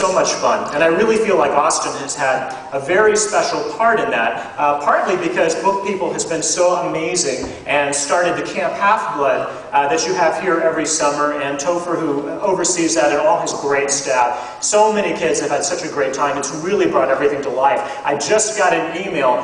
so much fun, and I really feel like Austin has had a very special part in that, partly because Book People has been so amazing and started the Camp Half-Blood that you have here every summer, and Topher, who oversees that, and all his great staff. So many kids have had such a great time. It's really brought everything to life. I just got an email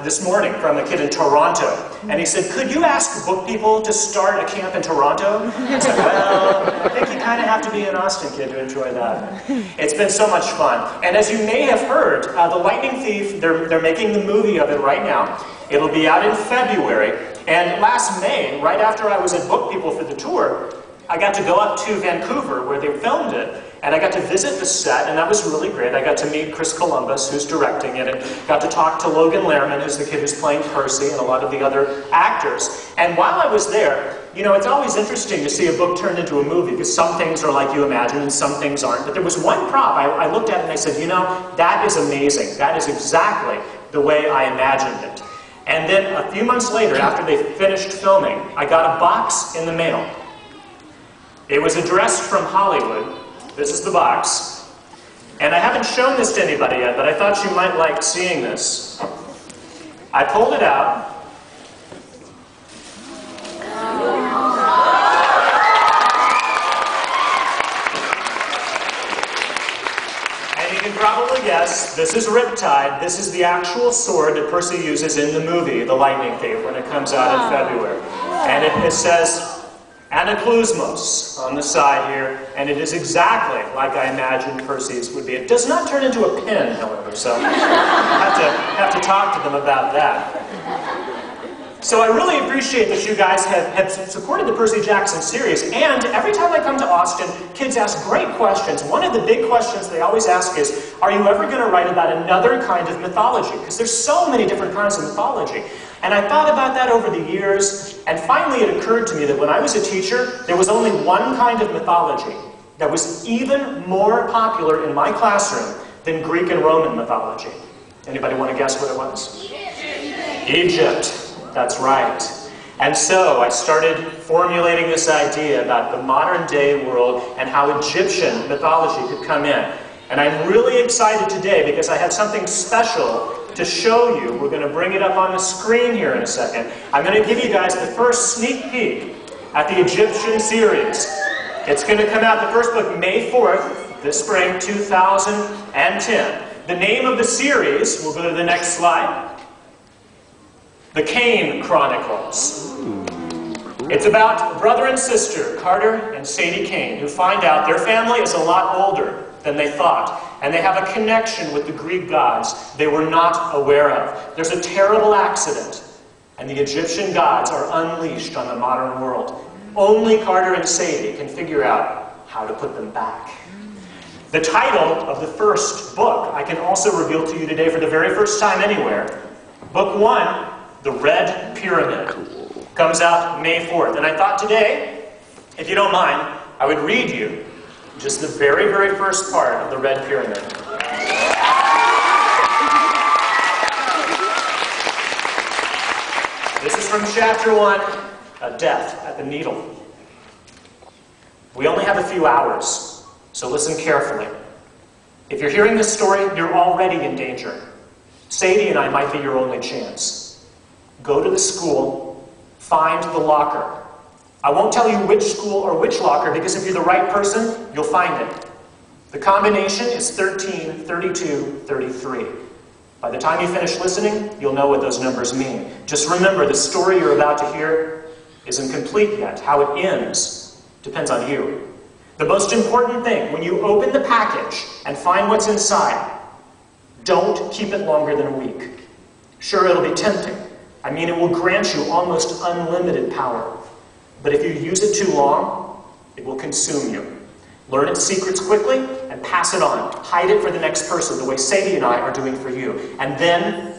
this morning from a kid in Toronto, and he said, "Could you ask Book People to start a camp in Toronto?" I said, "Well, I think you kind of have to be an Austin kid to enjoy that." It's been so much fun. And as you may have heard, The Lightning Thief, they're making the movie of it right now. It'll be out in February. And last May, right after I was at Book People for the tour, I got to go up to Vancouver where they filmed it, and I got to visit the set, and that was really great. I got to meet Chris Columbus, who's directing it, and got to talk to Logan Lerman, who's the kid who's playing Percy, and a lot of the other actors. And while I was there, you know, it's always interesting to see a book turned into a movie, because some things are like you imagine, and some things aren't. But there was one prop, I looked at it and I said, you know, that is amazing. That is exactly the way I imagined it. And then a few months later, after they finished filming, I got a box in the mail. It was addressed from Hollywood. This is the box. And I haven't shown this to anybody yet, but I thought you might like seeing this. I pulled it out. And you can probably guess, this is Riptide. This is the actual sword that Percy uses in the movie, The Lightning Thief, when it comes out in February. And it says Anaklusmos on the side here, and it is exactly like I imagined Percy's would be. It does not turn into a pin, however, so I have to talk to them about that. So I really appreciate that you guys have supported the Percy Jackson series, and every time I come to Austin, kids ask great questions. One of the big questions they always ask is, are you ever going to write about another kind of mythology? Because there's so many different kinds of mythology. And I thought about that over the years, and finally it occurred to me that when I was a teacher, there was only one kind of mythology that was even more popular in my classroom than Greek and Roman mythology. Anybody want to guess what it was? Egypt. That's right. And so I started formulating this idea about the modern day world and how Egyptian mythology could come in. And I'm really excited today because I have something special to show you. We're going to bring it up on the screen here in a second. I'm going to give you guys the first sneak peek at the Egyptian series. It's going to come out, the first book, May 4th, this spring, 2010. The name of the series, we'll go to the next slide, The Kane Chronicles. It's about brother and sister, Carter and Sadie Kane, who find out their family is a lot older than they thought, and they have a connection with the Greek gods they were not aware of. There's a terrible accident, and the Egyptian gods are unleashed on the modern world. Only Carter and Sadie can figure out how to put them back. The title of the first book I can also reveal to you today for the very first time anywhere. Book 1, The Red Pyramid, comes out May 4th. And I thought today, if you don't mind, I would read you just the very, very first part of The Red Pyramid. This is from chapter 1, A Death at the Needle. We only have a few hours, so listen carefully. If you're hearing this story, you're already in danger. Sadie and I might be your only chance. Go to the school, find the locker. I won't tell you which school or which locker, because if you're the right person, you'll find it. The combination is 13, 32, 33. By the time you finish listening, you'll know what those numbers mean. Just remember, the story you're about to hear isn't complete yet. How it ends depends on you. The most important thing, when you open the package and find what's inside, don't keep it longer than a week. Sure, it'll be tempting. I mean, it will grant you almost unlimited power. But if you use it too long, it will consume you. Learn its secrets quickly and pass it on. Hide it for the next person, the way Sadie and I are doing for you. And then,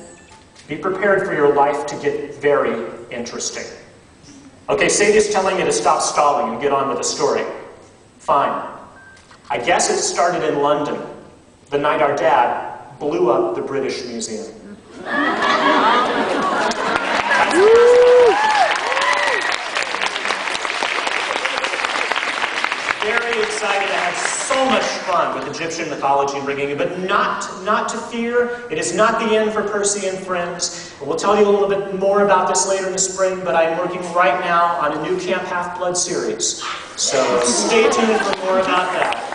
be prepared for your life to get very interesting. Okay, Sadie's telling you to stop stalling and get on with the story. Fine. I guess it started in London, the night our dad blew up the British Museum. Very excited to have so much fun with Egyptian mythology and bringing it, but not to fear. It is not the end for Percy and Friends. We'll tell you a little bit more about this later in the spring, but I'm working right now on a new Camp Half-Blood series. So stay tuned for more about that.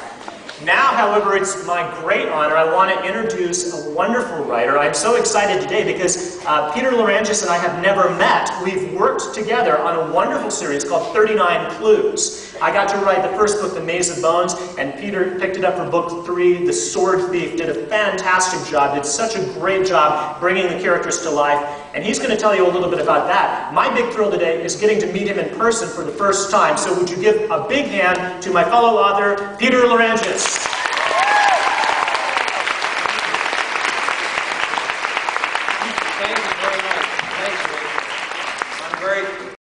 Now, however, it's my great honor. I want to introduce a wonderful writer. I'm so excited today because Peter Larangis and I have never met. We've worked together on a wonderful series called 39 Clues. I got to write the first book, The Maze of Bones, and Peter picked it up for book 3, The Sword Thief. Did a fantastic job, did such a great job bringing the characters to life. And he's going to tell you a little bit about that. My big thrill today is getting to meet him in person for the first time. So would you give a big hand to my fellow author, Peter Larangis.